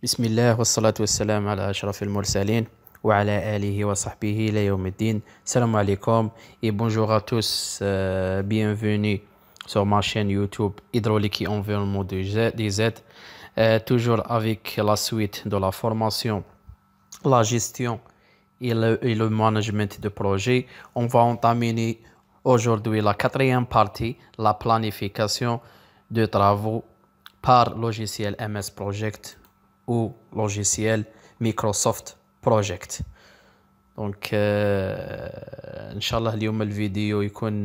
Bismillah wa salatu wa salam ala ashraf al-mursalin wa ala alihi wa sahbihi la yawmiddin. Salam alaikum et bonjour à tous. Bienvenue sur ma chaîne YouTube Hydraulique et Environnement DZ. Toujours avec la suite de la formation, la gestion et le management de projet. On va entamer aujourd'hui la quatrième partie, la planification de travaux par logiciel MS Project ou logiciel Microsoft Project. Donc Inch'Allah اليوم الفيديو يكون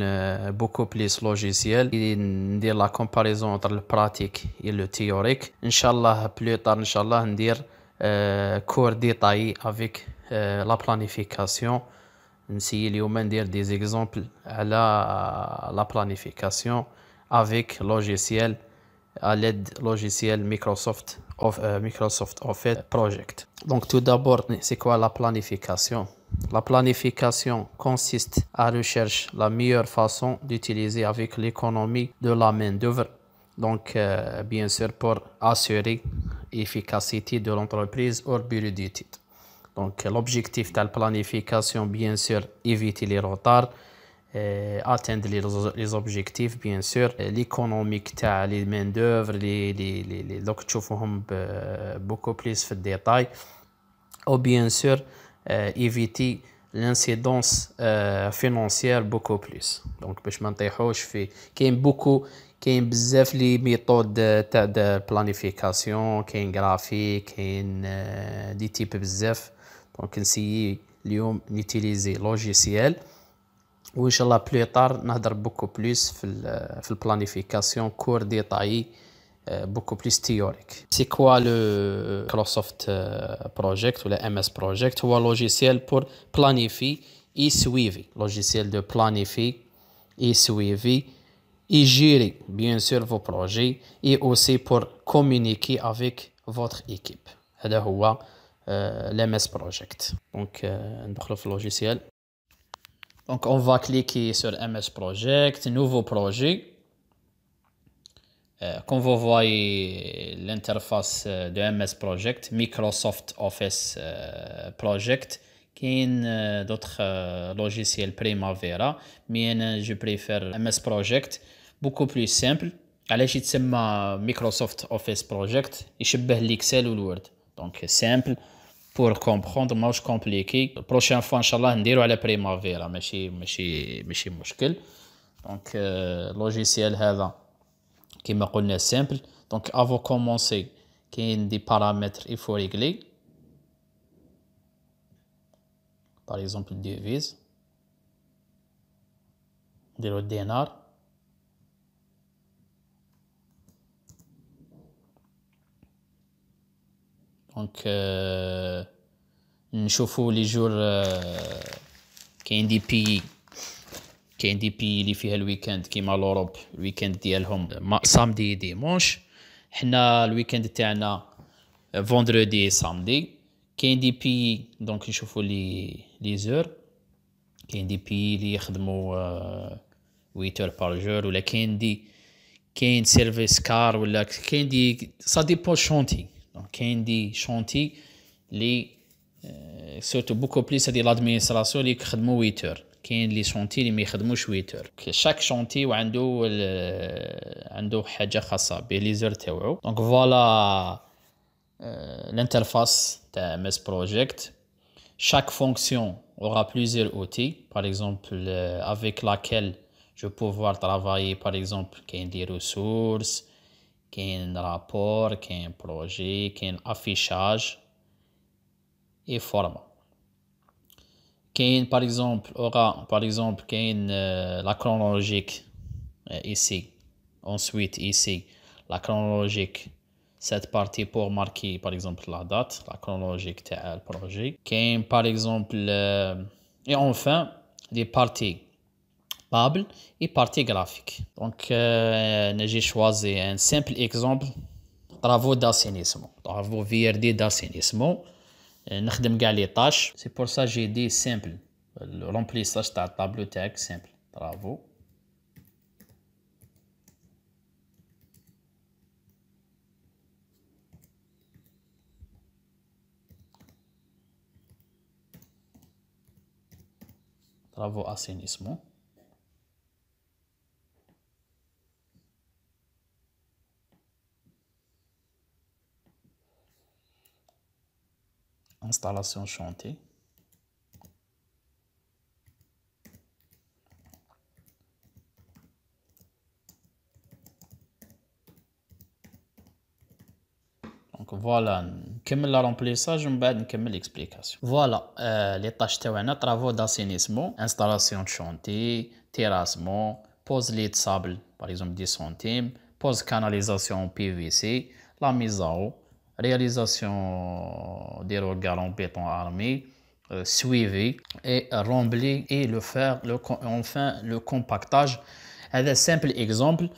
beaucoup plus logiciel et ندير la comparaison entre le pratique et le théorique. Inch'Allah plus tard Inch'Allah ندير cours détaillé avec la planification. نسيي اليوم ندير des exemples على la planification avec logiciel à l'aide logiciel Microsoft Office Project. Donc tout d'abord, c'est quoi la planification? La planification consiste à rechercher la meilleure façon d'utiliser avec l'économie de la main-d'œuvre. Donc bien sûr pour assurer l'efficacité de l'entreprise hors bureau d'études. Donc l'objectif de la planification, bien sûr, éviter les retards, atteindre les objectifs bien sûr, l'économique تاع les main d'œuvre les دوك تشوفوهم beaucoup plus في الديتاي, ou bien sûr éviter l'incidence financière beaucoup plus. Donc باش ما نطيحوش في كاين بزاف لي ميثود تاع بلانيفيكاسيون, كاين غرافيك, كاين دي تيب بزاف. دونك نسيي اليوم نيتيليزي لوجيسيال وإن شاء الله بلو طار نهضر بوكو بلوس في البلانيفيكاسيون كور ديتايي بوكو بلوس تيوريك. سي كوا لو مايكروسوفت بروجيكت ولا ام اس بروجيكت؟ هو لوجيسيال بور بلانيفي اي سويفي, لوجيسيال دو بلانيفي اي سويفي اي جيري بيان سور فو بروجي اي اوسي بور كومونيكي افيك فوتر ايكيب. هذا هو الام اس بروجيكت. دونك ندخلو في اللوجيسيال. Donc on va cliquer sur MS Project, nouveau projet. Comme vous voyez l'interface de MS Project, Microsoft Office Project, qui est d'autres logiciels Primavera, mais je préfère MS Project, beaucoup plus simple. علاش يتسمى Microsoft Office Project؟ يشبه l'Excel ou Word. Donc simple pour comprendre, ماهوش compliqué. prochaine fois inchallah نديرو على Primavera, ماشي مشكل. Donc logiciel هذا كما قلنا simple. Donc avant commencer كاين des paramètres il faut régler. Par exemple devise, نديرو الدينار. دونك نشوفوا لي جور كاين دي بي اللي فيها الويكاند كيما لوروب الويكاند ديالهم سامدي ديمونش. حنا الويكاند تاعنا فوندردي سامدي. كاين دي بي دونك نشوفوا لي زور. كاين دي بي اللي يخدموا 8 اور بار جور, ولا كاين سيرفيس كار, ولا كاين دي سا ديبو شونتي. كاين دي شونتي لي سورتو بوكو بليس هادي لادمينستراسيون لي يخدموا 8 اور. كاين لي شونتي لي ما يخدموش 8 اور. شاك شونتي عنده حاجه خاصه به لي زور تاوعو. دونك فوالا l'interface تاع MS Project. Chaque fonction aura plusieurs outils, par exemple avec laquelle je vais pouvoir travailler. Par exemple كاين des ressources, كاين rapport, كاين projet, كاين affichage et format. كاين par exemple كاين la chronologique ici. Ensuite ici la chronologique, cette partie pour marquer par exemple la date, la chronologique تاع le projet. كاين par exemple et enfin des parties table et partie graphique. Donc j'ai choisi un simple exemple, travaux d'assainissement, travaux VRD d'assainissement. نخدم كاع لي طاش. C'est pour ça j'ai dit simple, le remplissage تاع الطابلو تاعك simple. travaux travaux assainissement. Installation chantier. Donc voilà, نكمل la remplissage ومن بعد نكمل l'explication. Voilà, les tâches تاعنا travaux d'assainissement, installation de chantier, terrassement, pose lit de sable par exemple 10 centimes, pose canalisation en PVC, la mise à eau, réalisation des regards en béton armé, suivi et rempli et enfin le compactage. هذا simple exemple.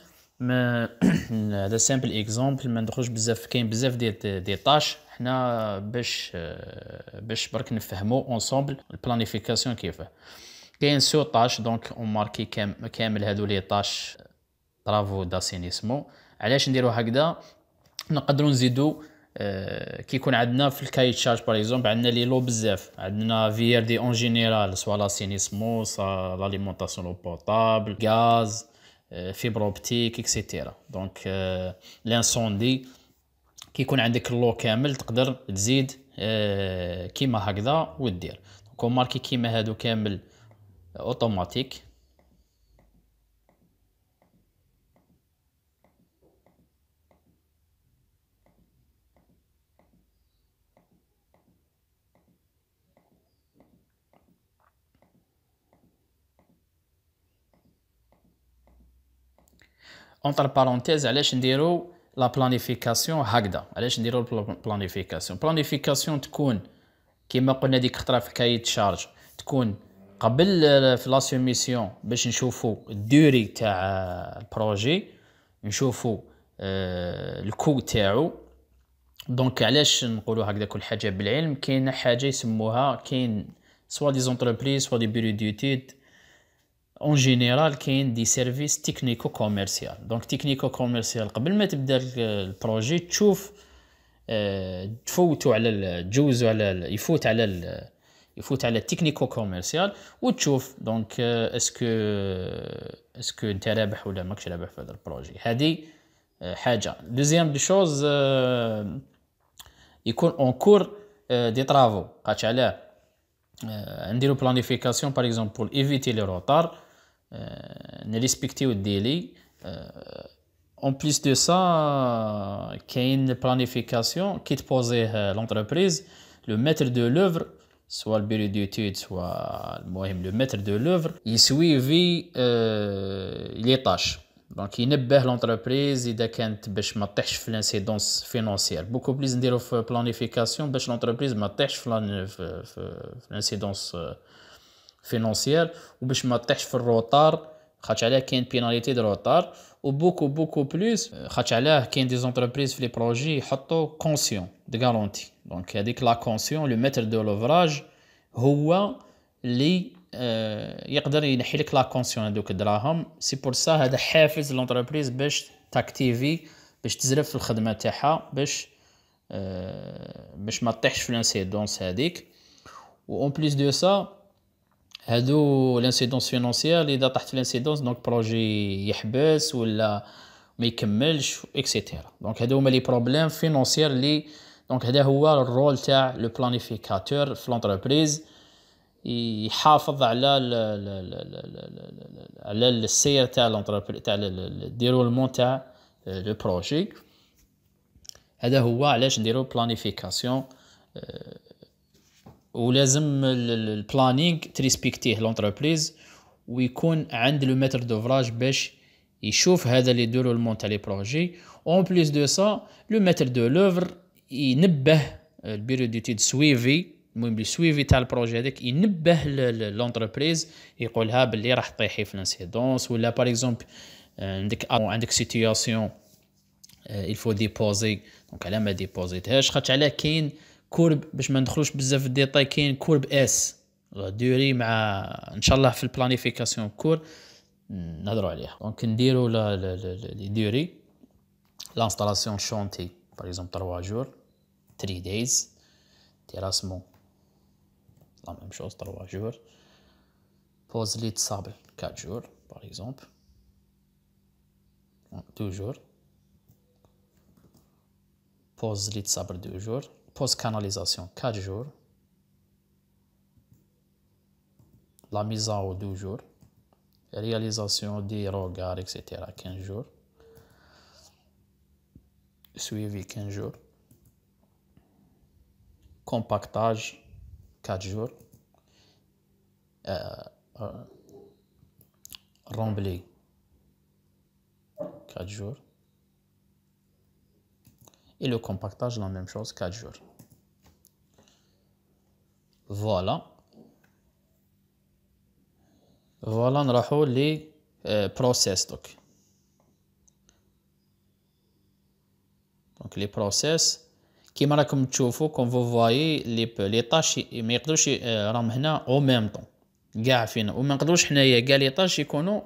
هذا سامبل اكزامبل ما ندخلش بزاف كاين بزاف دي طاش حنا باش برك نفهمو اونصومبل البلانيفيكاسيون كيفاه كاين سو طاش دونك اون ماركي كامل هادو لي طاش طرافو داسينيسمون. علاش نديرو هكذا؟ نقدروا نزيدو كي يكون عندنا في الكاي تشارج باغ اكزومبل عندنا لي لو بزاف عندنا في ار دي اون جينيرال سوا لاسينيسمون سوا لاليمونطاسيون لو بورطابل غاز فيبر اوبتيك اكسيتيرا. دونك لانسوندي كي يكون عندك اللو كامل تقدر تزيد كيما هكذا ودير. دونك ماركي كيما هادو كامل اوتوماتيك. اونتر بارونتيز علاش نديرو لا بلانيفيكاسيون هكذا؟ علاش نديرو بلانيفيكاسيون تكون كيما قلنا ديك خطره في كايت شارج تكون قبل في لا سوميسيون باش نشوفو الدوري تاع البروجي نشوفو الكو تاعو. دونك علاش نقولوا هكذا كل حاجه بالعلم؟ كاين حاجه يسموها كاين سوا دي زونتربريز سوا دي بيرو ديتيد اون جينيرال كاين دي سيرفيس تكنيكو كوميرسيال. دونك تكنيكو كوميرسيال قبل ما تبدا البروجي تشوف تفوتوا على تجوزوا على يفوت على التكنيكو كوميرسيال وتشوف دونك اسكو انت رابح ولا ماكش رابح في هذا البروجي. هذه حاجه. دوزيام دي شوز يكون اون كور دي طرافو قاش علاه نديرو بلانيفيكاسيون باغ اكزومبل بور ايفيتي لي روطار نريسبكتيو الديلي. En plus de ça, il y a une planification qui te pose l'entreprise, le maître de l'œuvre, soit le bureau d'études, soit le maître de l'œuvre, il suit les tâches. Donc, il نبه l'entreprise إذا كانت باش ما تطيحش في l'incidence financière. Beaucoup plus نديرو في planification باش l'entreprise ما تطيحش في l'incidence financière وباش ما تطيحش في الروطار خاطش علاه كاين بيناليتي دو روطار. وبوكو بلوس خاطش علاه كاين دي زونتربريز في لي بروجي يحطوا كونسيون دو غارونتي. دونك هذيك لا كونسيون لو ميتر دو لوفراج هو اللي يقدر ينحي لك لا كونسيون هذوك الدراهم. سي بور سا هذا حافز لونتربريز باش تاكتيفي باش تزرف في الخدمه تاعها باش ما تطيحش في الانسيدونس هذيك. و اون بليس دو سا هادو لانسيدونس فينونسيير اذا طحت في لانسيدونس دونك بروجي يحبس ولا ما يكملش اكسيتيرا. دونك هادو هما لي بروبليم فينونسيير لي دونك هذا هو الرول تاع لو بلانيفيكاتور في لونتربريز يحافظ على السير تاع لونتربريز تاع الديرولمون تاع لو بروجي. هذا هو علاش نديرو بلانيفيكاسيون. ولازم البلانينغ تريسبكتيه لونتربريز ويكون عند لو ميتر دوفراج باش يشوف هذا اللي يديروا المون تاع لي بروجي. اون بليس دو سا لو ميتر دو لوفر ينبه البيرو ديتيد سويفي المهم لي سويفي تاع البروجي هذاك ينبه لونتربريز يقولها باللي راح طيحي في الانسيدونس ولا باغ اكزومبل عندك سيتوياسيون il faut déposer دونك على ما ديبوزيتهاش خاطش علاه كاين كورب باش ما ندخلوش بزاف في الديتاي كاين كورب اس دوري مع ان شاء الله في البلانيفيكاسيون كور نهضروا عليها. دونك نديروا لي دوري لانستالاسيون شونتي باغ اكزومبل 3 جور 3 دايز تيراسمون لا ميم شوز 3 جور pause lit sable 4 jours par exemple. 2 jours. Pause lit sable 2 jours. Pause canalisation 4 jours. La mise en eau 2 jours. Réalisation des regards, etc. 15 jours. Suivi 15 jours. Compactage 4 jours. Remblayé 4 jours. Et le compactage, la même chose, 4 jours. Voilà. Voilà, on va les process. Donc les process, comme vous voyez, les tâches, ما يقدروش راهم هنا au même temps. كاع فينا وما نقدروش حنايا كاع لي طاش يكونوا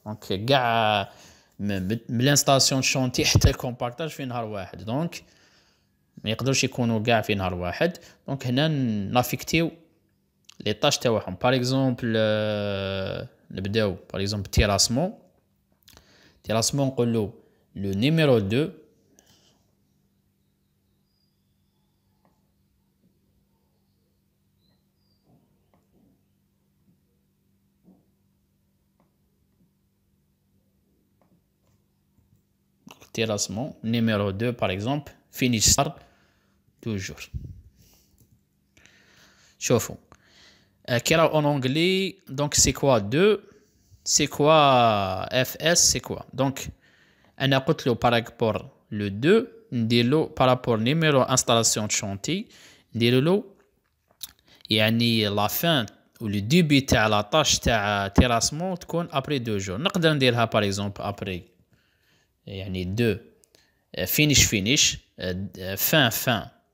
دونك كاع من الانستالاسيون شونتي حتى الكومباكتاج في نهار واحد. دونك ما يقدروش يكونوا كاع في نهار واحد. دونك هنا نافيكتيو لي طاش تاعهم. باغ اكزومبل نبداو باغ اكزومبل تيراسمون نقولوا لو نيميرو 2 terrassement numéro 2 par exemple finish toujours. شوفوا كي راه en anglais donc c'est quoi 2 c'est quoi fs c'est quoi donc انا قلت له par rapport le 2 ندير له par rapport numéro installation de chantier ندير له يعني la fin ou le début تاع la tâche تاع terrassement تكون après 2 jours. نقدر نديرها par exemple après يعني 2 finish fin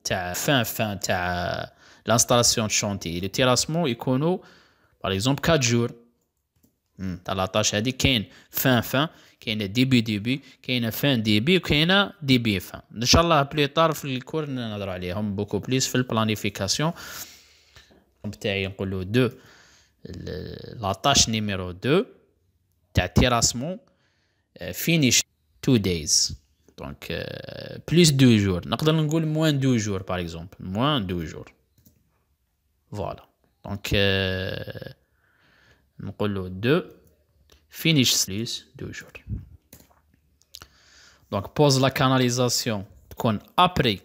تاع l'installation de chantier. Le terrassement يكونوا par exemple 4 jours. تاع لا طاش هذه كاين fin كاينه début كاينه fin début وكاينه début fin. ان شاء الله بليطار في الكور نهضروا عليهم بوكو بليس في البلانيفيكاسيون تاعي. نقولوا 2 لا طاش نيميرو 2 تاع terrassement finish 2 days donc plus 2 jours. نقدر نقول moins 2 jours par exemple moins 2 jours. voilà donc نقولوا 2 finish plus 2 jours. donc pose la canalisation تكون après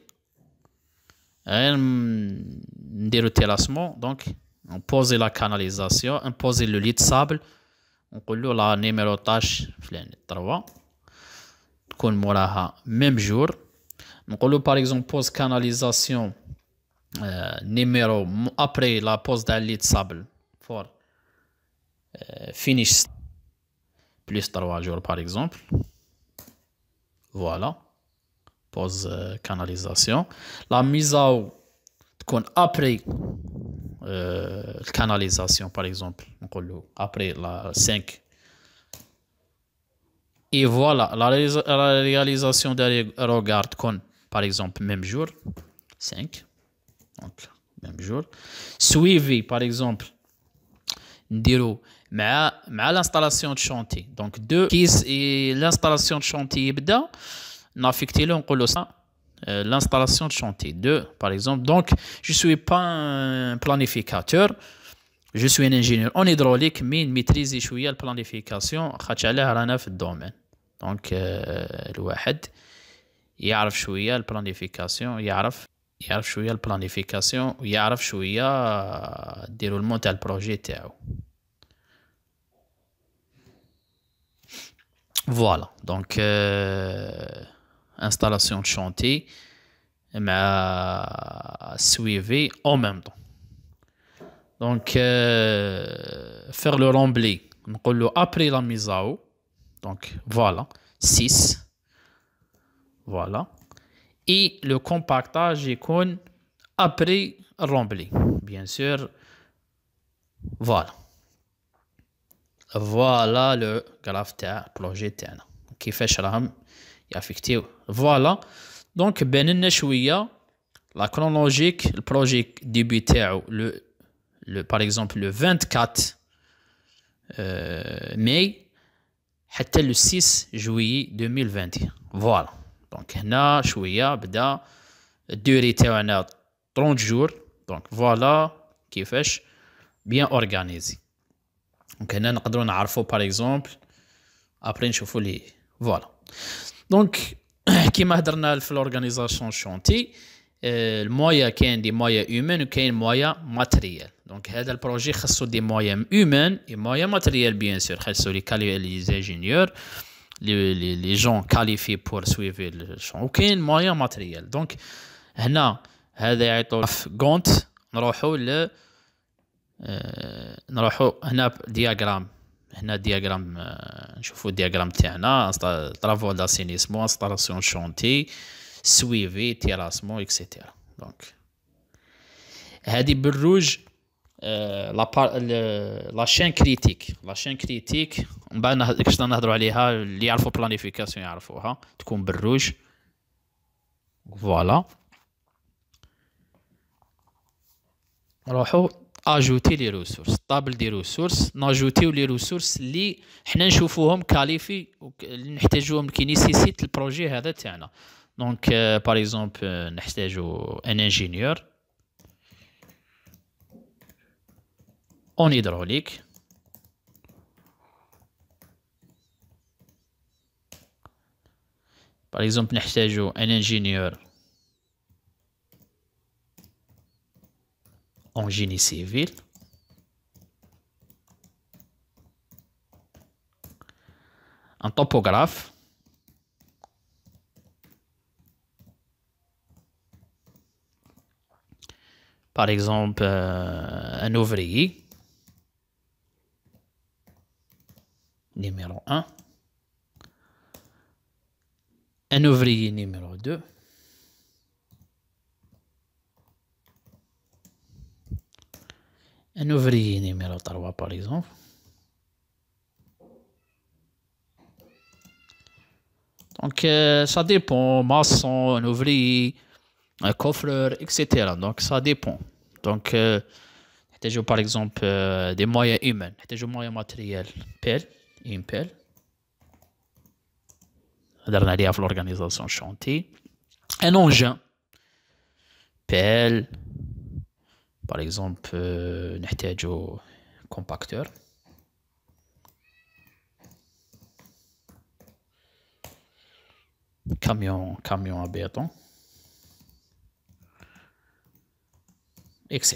نديرو terrassement. donc on pose la canalisation on pose le lit de sable نقولوا لا نيميرو طاش فلان 3 تكون موراها même jour. نقولوا par exemple pose canalisation numéro après la pose d'un lit de sable for finish plus 3 jours par exemple. voilà pose canalisation. la mise à eau تكون après canalisation par exemple نقولوا après la 5. et voilà la réalisation des regards تكون par exemple même jour 5 donc même jour. suivi par exemple نديرو مع l'installation de chantier donc 2 كيس l'installation de chantier يبدا نافيكتي له نقولوا ça l'installation de chantier 2 par exemple. donc je suis pas un planificateur je suis un ingénieur en hydraulique mais maîtrise شويه البلانيفيكاسيون خاطش علاه رانا في الدومين. donc الواحد يعرف شويه البلانيفيكاسيون يعرف شويه البلانيفيكاسيون ويعرف شويه ديرولمون تاع البروجي تاعو. voilà donc installation de chantier مع suivi en même temps. donc faire le remblayé نقولوا après la mise à eau donc voilà 6. voilà et le compactage يكون après remblayé bien sûr. voilà le graphe تاع projet تاعنا كيفاش راهم يافيكتيو. voilà donc بان لنا شويه la chronologique le projet début تاعو le par exemple le 24 ماي حتى لو 6 جويي 2021. فوالا دونك هنا شويه بدا الدوري تاعنا 30 جور. دونك فوالا كيفاش بيان اورغانيزي. دونك هنا نقدروا نعرفوا باغ اكزومبل ابري نشوفوا لي فوالا. دونك كيما هضرنا في الاورغانيزاسيون شونتي المويا كاين دي مويا هيومان وكاين مويا ماتريال. دونك هذا البروجي خاصو دي مويا هيومان اي مويا ماتريال بيان سور. خاصو لي زانجينيور لي جون كاليفي بور سويفي الشون وكاين مويا ماتريال. دونك هنا هذا يعيطوا غونت. نروحوا هنا دياغرام. هنا دياغرام نشوفوا الدياغرام تاعنا طرافو داسينيسمون انستالاسيون شونتي سويفي تيراسمون اكسيتيرا. دونك هذه بالروج لا شين كريتيك. لا شين كريتيك من بعد كاش نهضروا عليها. اللي يعرفوا بلانيفيكاسيون يعرفوها تكون بالروج. فوالا نروحوا اجوتي لي ريسورس طابل دي ريسورس. ناجوتيو لي ريسورس اللي حنا نشوفوهم كاليفي اللي نحتاجوهم كي نيسيسيت البروجي هذا تاعنا. دونك باغ اكزومبل نحتاجو ان انجينيور اون هيدروليك. باغ اكزومبل نحتاجو ان انجينيور en génie civil. Un topographe. Par exemple, un ouvrier. Numéro 1. Un ouvrier numéro 2. Un ouvrier numéro 3 par exemple. Donc ça dépend. Maçon, un ouvrier, un coffreur, etc. Donc ça dépend. Donc par exemple des moyens humains, des moyens matériels, pelle, une pelle. هضرنا عليها في l'organisation chantier. Un engin, pelle. Par exemple نحتاجو compacteur. Camion à béton, etc.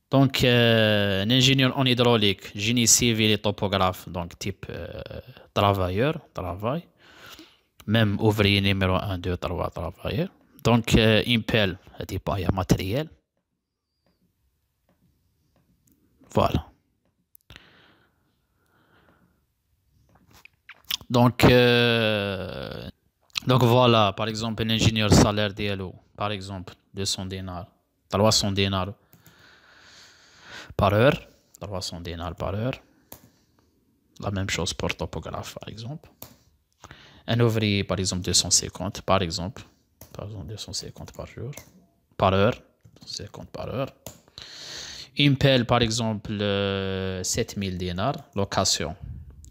Donc un ingénieur en hydraulique, génie civil et topographe, donc type travail. Même ouvrier numéro 1, 2, 3 travailleurs. Donc une pelle هذه باية matériel. Voilà. Donc voilà, par exemple un ingénieur salaire ديالو par exemple 200 dinars 300 dinars par heure. 300 dinars par heure. La même chose pour topographe par exemple. Un ouvrier, par exemple, 250, par exemple. Par exemple, 250 par jour. Par heure. 250 par heure. Une pelle, par exemple, 7000 dinars. Location.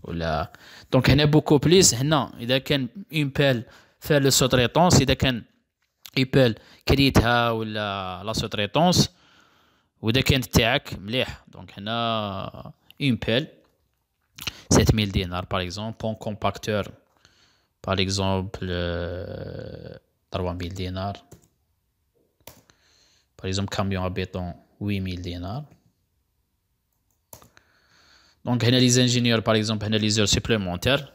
Voilà. Donc, il y en a beaucoup plus. Il y a une pelle faire le sous-traitance. Il y a une pelle créer ou la sous-traitance. Ou il y a تاعك مليح. Donc, il y a une pelle 7000 dinars, par exemple. Un compacteur. Par exemple 3000 dinars. Par exemple camion à béton 8000 dinars. Donc هنا les ingénieurs par exemple هنا les heures supplémentaires.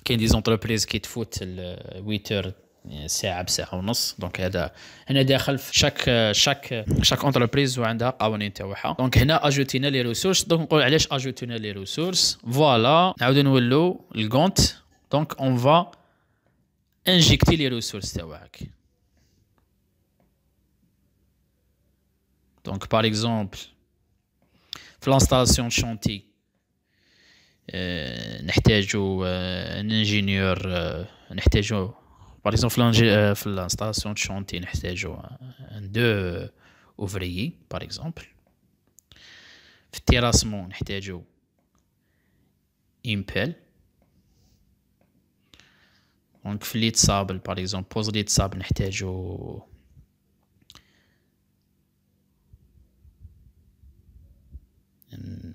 كاين des entreprises qui تفوت 8 heures ساعة بساعة ونص. دونك هنا داخل في شاك انتربريز وعندها قوانين تاعها. دونك هنا اجوتينا لي ريسورس. دونك نقول علاش اجوتينا لي ريسورس. فوالا نعاودو نولو الكونت. Donc on va injecter les ressources تاعك. Donc par exemple في l'installation de chantier نحتاجو un ingénieur نحتاجو باغ اكزومبل في الانستالاسيون دو شونتي نحتاجو دو اوفريي باغ اكزومبل. في التيراسمون نحتاجو امبال. دونك في ليد صابل باغ اكزومبل بوز ليد صابل نحتاجو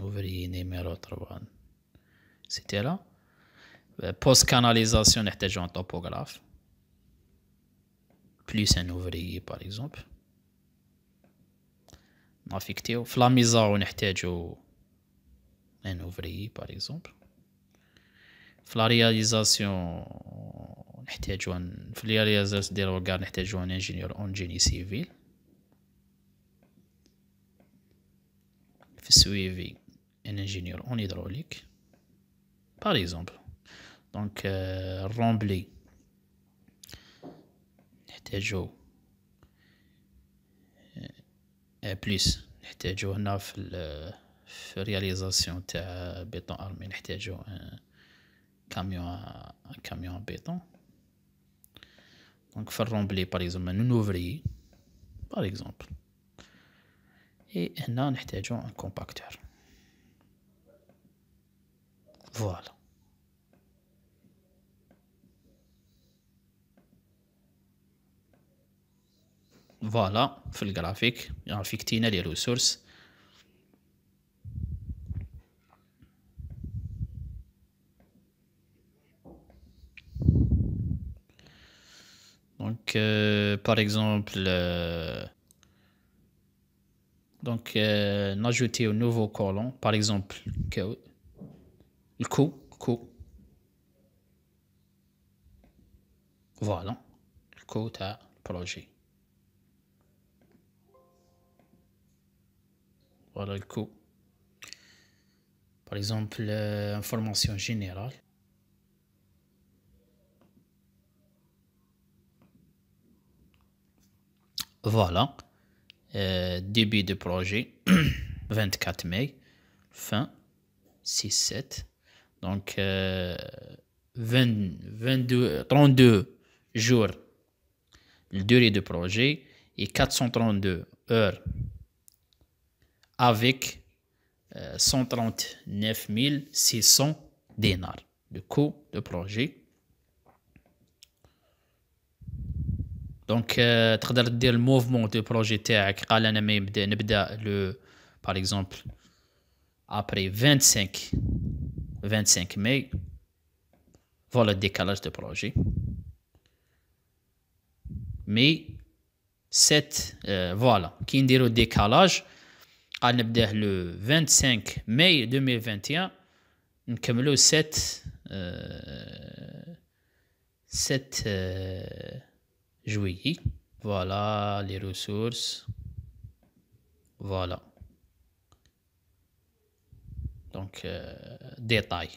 ouvrier numéro 3 etc. Post canalisation نحتاجو un topographe plus un ouvrier par exemple. نافيكتيو في لا ميزاو نحتاجو un ouvrier par exemple. في لا رياليزاسيون نحتاجو في لا رياليزاسيون ديال الوكار نحتاجو un ingénieur en génie civil. في السويفي un ingénieur en hydraulique par exemple. Donc الرامبلي نحتاجو بليس نحتاجو هنا في رياليزاسيون تاع بيطون ارمي نحتاجو كاميون بيطون. دونك في الرامبلي باغ اكزومبل un ouvrier باغ اكزومبل. اي هنا نحتاجو ان كومباكتور. فوالا فوالا في الجرافيك تينا لي ريسورس. دونك باغ اكزومبل دونك ناجوتيو نوفو كولون باغ اكزومبل الكو فوالا الكو تاع البروجي. فوالا الكو باغ اكزومبل انفورماسيون جينيرال. فوالا début de projet 24 mai, fin 6-7. Donc 32 jours la durée de projet et 432 heures avec 139 600 dinars de coût de projet. دونك تقدر دير الموفمون دو بروجي تاعك. قال انا ما نبدا لو باغ اكزومبل ابري 25 ماي. فوالا ديكالاج دو بروجي مي 7 فوالا كي نديرو ديكالاج قال نبداه لو 25 ماي 2021 نكملو 7 juillet. Voilà les ressources. Voilà. Donc détail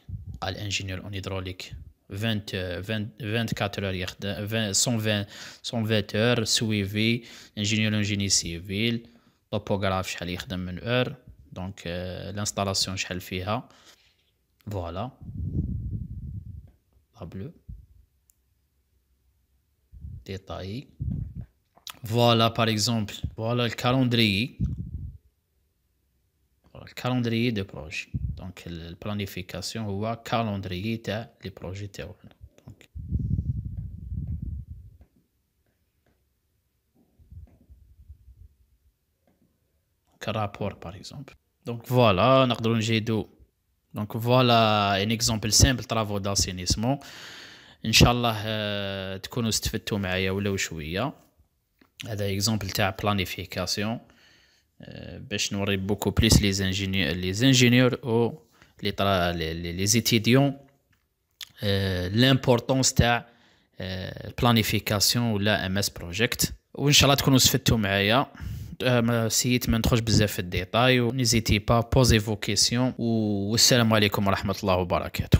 à l'ingénieur en hydraulique 24 heures 120 heures suivi. ingénieur en génie civil topographe شحال يخدم من heure. Donc l'installation شحال فيها. Voilà la bleue détaillé. Voilà par exemple, voilà le calendrier. Voilà le calendrier de projet. Donc la planification ou le calendrier des projets théoriques. Donc rapport par exemple. Donc voilà, نقدروا نجيدو. Donc voilà un exemple simple travaux d'assainissement. ان شاء الله تكونوا استفدتوا معايا ولو شويه. هذا اكزامبل تاع بلانيفيكاسيون باش نوري بوكو بليس لي زانجينيور او لي زيتيديون لامبورطونس تاع بلانيفيكاسيون ولا ام اس بروجيكت. وان شاء الله تكونوا استفدتوا معايا. سيت ما ندخلش بزاف في الديتاي ونيزيتي با بوزي فو كيسيون. والسلام عليكم ورحمه الله وبركاته.